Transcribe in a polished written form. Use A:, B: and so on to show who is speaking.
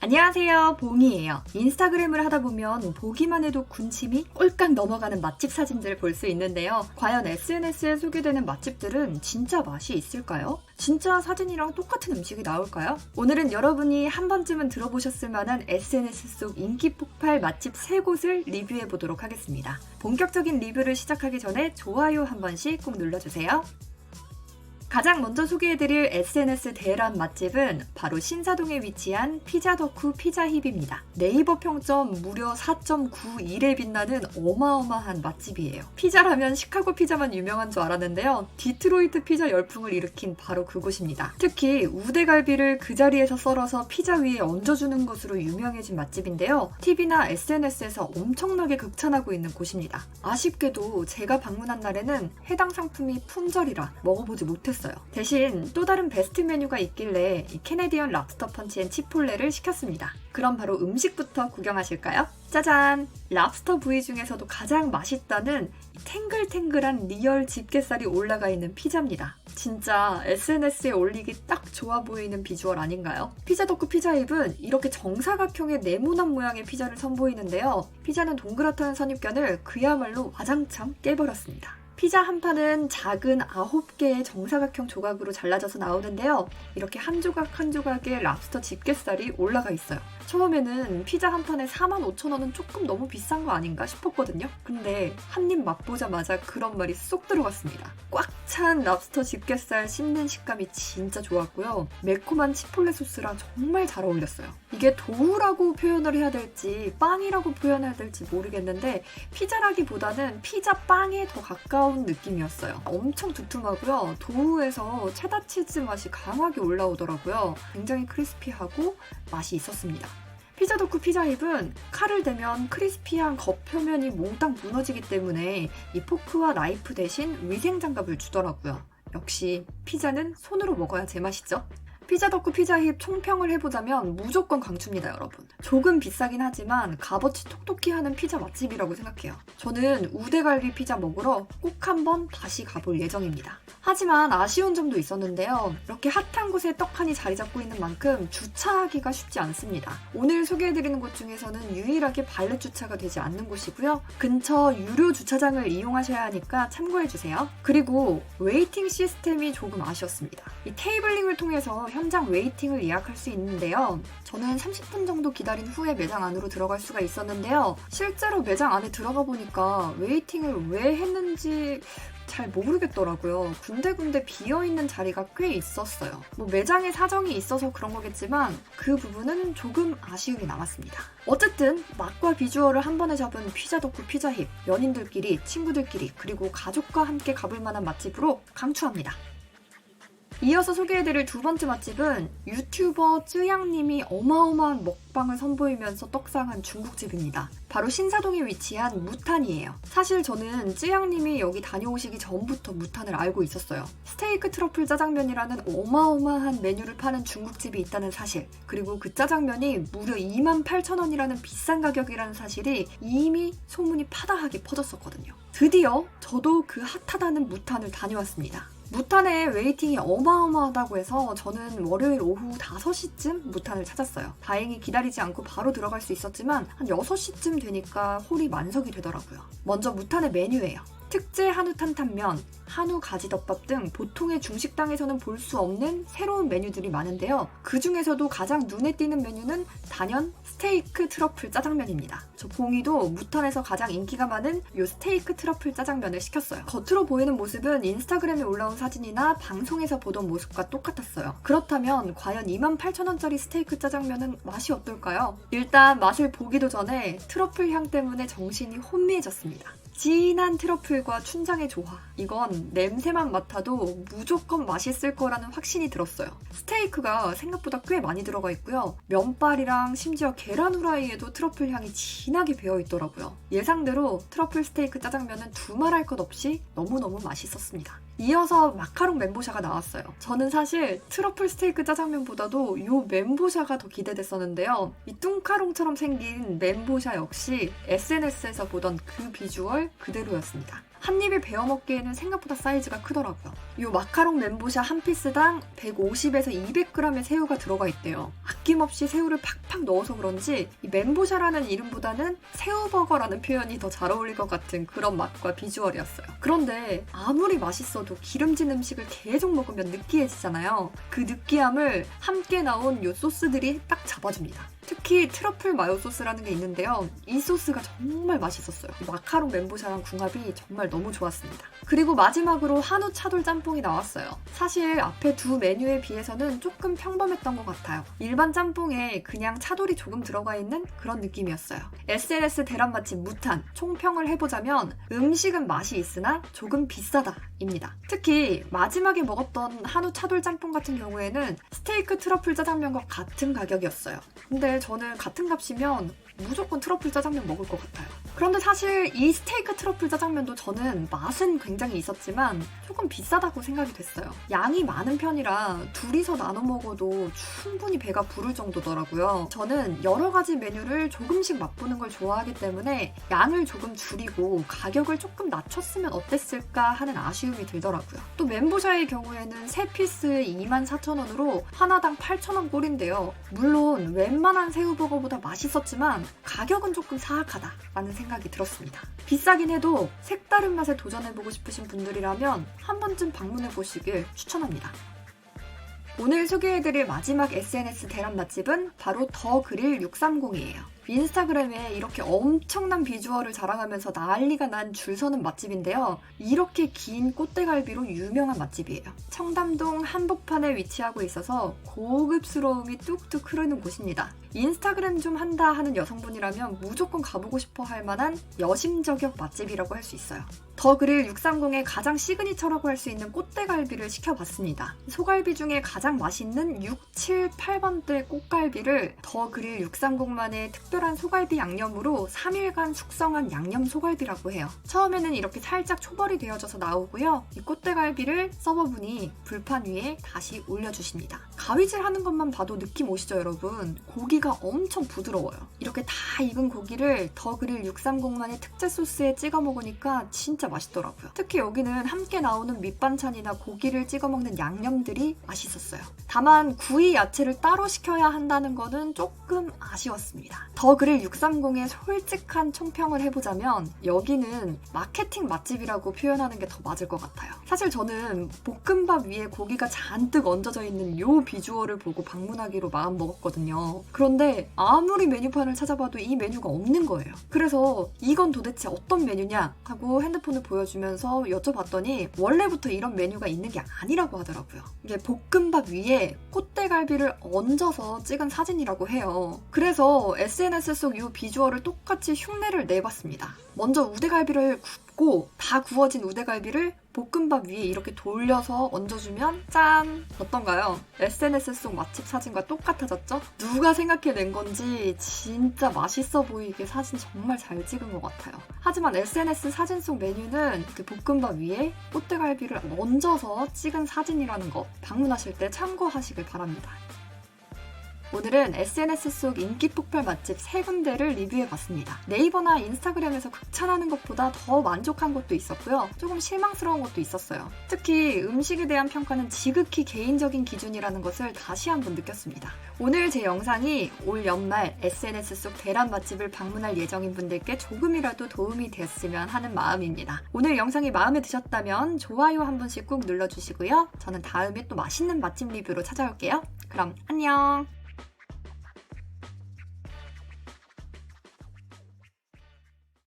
A: 안녕하세요, 봉이에요. 인스타그램을 하다 보면 보기만 해도 군침이 꼴깍 넘어가는 맛집 사진들을 볼 수 있는데요. 과연 SNS에 소개되는 맛집들은 진짜 맛이 있을까요? 진짜 사진이랑 똑같은 음식이 나올까요? 오늘은 여러분이 한 번쯤은 들어보셨을 만한 SNS 속 인기 폭발 맛집 3곳을 리뷰해 보도록 하겠습니다. 본격적인 리뷰를 시작하기 전에 좋아요 한 번씩 꼭 눌러주세요. 가장 먼저 소개해드릴 SNS 대란 맛집은 바로 신사동에 위치한 피자덕후 피자힙입니다. 네이버 평점 무려 4.91에 빛나는 어마어마한 맛집이에요. 피자라면 시카고 피자만 유명한 줄 알았는데요. 디트로이트 피자 열풍을 일으킨 바로 그곳입니다. 특히 우대갈비를 그 자리에서 썰어서 피자 위에 얹어주는 것으로 유명해진 맛집인데요. TV나 SNS에서 엄청나게 극찬하고 있는 곳입니다. 아쉽게도 제가 방문한 날에는 해당 상품이 품절이라 먹어보지 못했어요. 대신 또 다른 베스트 메뉴가 있길래 캐네디언 랍스터 펀치 앤 치폴레를 시켰습니다. 그럼 바로 음식부터 구경하실까요? 짜잔! 랍스터 부위 중에서도 가장 맛있다는 탱글탱글한 리얼 집게살이 올라가 있는 피자입니다. 진짜 SNS에 올리기 딱 좋아 보이는 비주얼 아닌가요? 피자덕후 피자힙은 이렇게 정사각형의 네모난 모양의 피자를 선보이는데요. 피자는 동그랗다는 선입견을 그야말로 와장창 깨버렸습니다. 피자 한 판은 작은 9개의 정사각형 조각으로 잘라져서 나오는데요. 이렇게 한 조각 한 조각의 랍스터 집게살이 올라가 있어요. 처음에는 피자 한 판에 45,000원은 조금 너무 비싼 거 아닌가 싶었거든요. 근데 한 입 맛보자마자 그런 말이 쏙 들어갔습니다. 꽉 찬 랍스터 집게살 씹는 식감이 진짜 좋았고요. 매콤한 치폴레 소스랑 정말 잘 어울렸어요. 이게 도우라고 표현을 해야 될지 빵이라고 표현해야 될지 모르겠는데 피자라기보다는 피자 빵에 더 가까운 느낌이었어요. 엄청 두툼하고요. 도우에서 체다 치즈 맛이 강하게 올라오더라고요. 굉장히 크리스피하고 맛이 있었습니다. 피자덕후 피자힙은 칼을 대면 크리스피한 겉표면이 몽땅 무너지기 때문에 이 포크와 나이프 대신 위생장갑을 주더라고요. 역시 피자는 손으로 먹어야 제맛이죠. 피자덕후 피자힙 총평을 해보자면 무조건 강추입니다, 여러분. 조금 비싸긴 하지만 값어치 톡톡히 하는 피자 맛집이라고 생각해요. 저는 우대갈비 피자 먹으러 꼭 한번 다시 가볼 예정입니다. 하지만 아쉬운 점도 있었는데요. 이렇게 핫한 곳에 떡하니 자리 잡고 있는 만큼 주차하기가 쉽지 않습니다. 오늘 소개해드리는 곳 중에서는 유일하게 발렛 주차가 되지 않는 곳이고요. 근처 유료 주차장을 이용하셔야 하니까 참고해주세요. 그리고 웨이팅 시스템이 조금 아쉬웠습니다. 이 테이블링을 통해서 현장 웨이팅을 예약할 수 있는데요. 저는 30분 정도 기다린 후에 매장 안으로 들어갈 수가 있었는데요. 실제로 매장 안에 들어가 보니까 웨이팅을 왜 했는지 잘 모르겠더라고요. 군데군데 비어있는 자리가 꽤 있었어요. 매장에 사정이 있어서 그런 거겠지만 그 부분은 조금 아쉬움이 남았습니다. 어쨌든 맛과 비주얼을 한 번에 잡은 피자덕후 피자힙, 연인들끼리, 친구들끼리, 그리고 가족과 함께 가볼 만한 맛집으로 강추합니다. 이어서 소개해드릴 두 번째 맛집은 유튜버 쯔양님이 어마어마한 먹방을 선보이면서 떡상한 중국집입니다. 바로 신사동에 위치한 무탄이에요. 사실 저는 쯔양님이 여기 다녀오시기 전부터 무탄을 알고 있었어요. 스테이크 트러플 짜장면이라는 어마어마한 메뉴를 파는 중국집이 있다는 사실, 그리고 그 짜장면이 무려 28,000원이라는 비싼 가격이라는 사실이 이미 소문이 파다하게 퍼졌었거든요. 드디어 저도 그 핫하다는 무탄을 다녀왔습니다. 무탄의 웨이팅이 어마어마하다고 해서 저는 월요일 오후 5시쯤 무탄을 찾았어요. 다행히 기다리지 않고 바로 들어갈 수 있었지만 한 6시쯤 되니까 홀이 만석이 되더라고요. 먼저 무탄의 메뉴예요. 특제 한우 탄탄면, 한우 가지덮밥 등 보통의 중식당에서는 볼 수 없는 새로운 메뉴들이 많은데요. 그 중에서도 가장 눈에 띄는 메뉴는 단연 스테이크 트러플 짜장면입니다. 저 봉이도 무탄에서 가장 인기가 많은 이 스테이크 트러플 짜장면을 시켰어요. 겉으로 보이는 모습은 인스타그램에 올라온 사진이나 방송에서 보던 모습과 똑같았어요. 그렇다면 과연 28,000원짜리 스테이크 짜장면은 맛이 어떨까요? 일단 맛을 보기도 전에 트러플 향 때문에 정신이 혼미해졌습니다. 진한 트러플과 춘장의 조화. 이건 냄새만 맡아도 무조건 맛있을 거라는 확신이 들었어요. 스테이크가 생각보다 꽤 많이 들어가 있고요. 면발이랑 심지어 계란 후라이에도 트러플 향이 진하게 배어있더라고요. 예상대로 트러플 스테이크 짜장면은 두말할 것 없이 너무너무 맛있었습니다. 이어서 마카롱 멘보샤가 나왔어요. 저는 사실 트러플 스테이크 짜장면보다도 이 멘보샤가 더 기대됐었는데요. 이 뚱카롱처럼 생긴 멘보샤 역시 SNS에서 보던 그 비주얼 그대로였습니다. 한 입에 베어 먹기에는 생각보다 사이즈가 크더라고요. 이 마카롱 멘보샤 한 피스당 150에서 200g의 새우가 들어가 있대요. 아낌없이 새우를 팍팍 넣어서 그런지 이 멘보샤라는 이름보다는 새우버거라는 표현이 더 잘 어울릴 것 같은 그런 맛과 비주얼이었어요. 그런데 아무리 맛있어도 기름진 음식을 계속 먹으면 느끼해지잖아요. 그 느끼함을 함께 나온 이 소스들이 딱 잡아줍니다. 특히 트러플 마요 소스라는 게 있는데요. 이 소스가 정말 맛있었어요. 마카롱 멘보샤랑 궁합이 정말 너무 좋았습니다. 그리고 마지막으로 한우 차돌 짬뽕이 나왔어요. 사실 앞에 두 메뉴에 비해서는 조금 평범했던 것 같아요. 일반 짬뽕에 그냥 차돌이 조금 들어가 있는 그런 느낌이었어요. SNS 대란 맛집 무탄 총평을 해보자면 음식은 맛이 있으나 조금 비싸다입니다. 특히 마지막에 먹었던 한우 차돌 짬뽕 같은 경우에는 스테이크 트러플 짜장면과 같은 가격이었어요. 근데 저는 같은 값이면 무조건 트러플 짜장면 먹을 것 같아요. 그런데 사실 이 스테이크 트러플 짜장면도 저는 맛은 굉장히 있었지만 조금 비싸다고 생각이 됐어요. 양이 많은 편이라 둘이서 나눠 먹어도 충분히 배가 부를 정도더라고요. 저는 여러 가지 메뉴를 조금씩 맛보는 걸 좋아하기 때문에 양을 조금 줄이고 가격을 조금 낮췄으면 어땠을까 하는 아쉬움이 들더라고요. 또 멘보샤의 경우에는 3피스에 24,000원으로 하나당 8,000원 꼴인데요. 물론 웬만한 새우버거보다 맛있었지만 가격은 조금 사악하다라는 생각이 들었습니다. 비싸긴 해도 색다른 맛에 도전해보고 싶으신 분들이라면 한 번쯤 방문해보시길 추천합니다. 오늘 소개해드릴 마지막 SNS 대란 맛집은 바로 더 그릴 630이에요. 인스타그램에 이렇게 엄청난 비주얼을 자랑하면서 난리가 난 줄 서는 맛집인데요. 이렇게 긴 꽃대갈비로 유명한 맛집이에요. 청담동 한복판에 위치하고 있어서 고급스러움이 뚝뚝 흐르는 곳입니다. 인스타그램 좀 한다 하는 여성분이라면 무조건 가보고 싶어 할 만한 여심저격 맛집이라고 할 수 있어요. 더 그릴 630의 가장 시그니처라고 할 수 있는 꽃대갈비를 시켜봤습니다. 소갈비 중에 가장 맛있는 6, 7, 8번대 꽃갈비를 더 그릴 630만의 특별한 소갈비 양념으로 3일간 숙성한 양념 소갈비라고 해요. 처음에는 이렇게 살짝 초벌이 되어져서 나오고요. 이 꽃대갈비를 서버분이 불판 위에 다시 올려주십니다. 가위질 하는 것만 봐도 느낌 오시죠, 여러분? 고기가 엄청 부드러워요. 이렇게 다 익은 고기를 더 그릴 630만의 특제 소스에 찍어 먹으니까 진짜 맛있더라고요. 특히 여기는 함께 나오는 밑반찬이나 고기를 찍어 먹는 양념들이 맛있었어요. 다만 구이 야채를 따로 시켜야 한다는 거는 조금 아쉬웠습니다. 더 그릴 630의 솔직한 총평을 해보자면 여기는 마케팅 맛집이라고 표현하는 게 더 맞을 것 같아요. 사실 저는 볶음밥 위에 고기가 잔뜩 얹어져 있는 요 비주얼을 보고 방문하기로 마음먹었거든요. 그런데 아무리 메뉴판을 찾아봐도 이 메뉴가 없는 거예요. 그래서 이건 도대체 어떤 메뉴냐 하고 핸드폰을 보여주면서 여쭤봤더니 원래부터 이런 메뉴가 있는 게 아니라고 하더라고요. 이게 볶음밥 위에 꽃대갈비를 얹어서 찍은 사진이라고 해요. 그래서 SNS 속 이 비주얼을 똑같이 흉내를 내봤습니다. 먼저 우대갈비를 굽고 다 구워진 우대갈비를 볶음밥 위에 이렇게 돌려서 얹어주면 짠! 어떤가요? SNS 속 맛집 사진과 똑같아졌죠? 누가 생각해낸 건지 진짜 맛있어 보이게 사진 정말 잘 찍은 것 같아요. 하지만 SNS 사진 속 메뉴는 그 볶음밥 위에 꽃대갈비를 얹어서 찍은 사진이라는 거 방문하실 때 참고하시길 바랍니다. 오늘은 SNS 속 인기 폭발 맛집 3군데를 리뷰해봤습니다. 네이버나 인스타그램에서 극찬하는 것보다 더 만족한 것도 있었고요. 조금 실망스러운 것도 있었어요. 특히 음식에 대한 평가는 지극히 개인적인 기준이라는 것을 다시 한번 느꼈습니다. 오늘 제 영상이 올 연말 SNS 속 대란 맛집을 방문할 예정인 분들께 조금이라도 도움이 됐으면 하는 마음입니다. 오늘 영상이 마음에 드셨다면 좋아요 한 번씩 꾹 눌러주시고요. 저는 다음에 또 맛있는 맛집 리뷰로 찾아올게요. 그럼 안녕!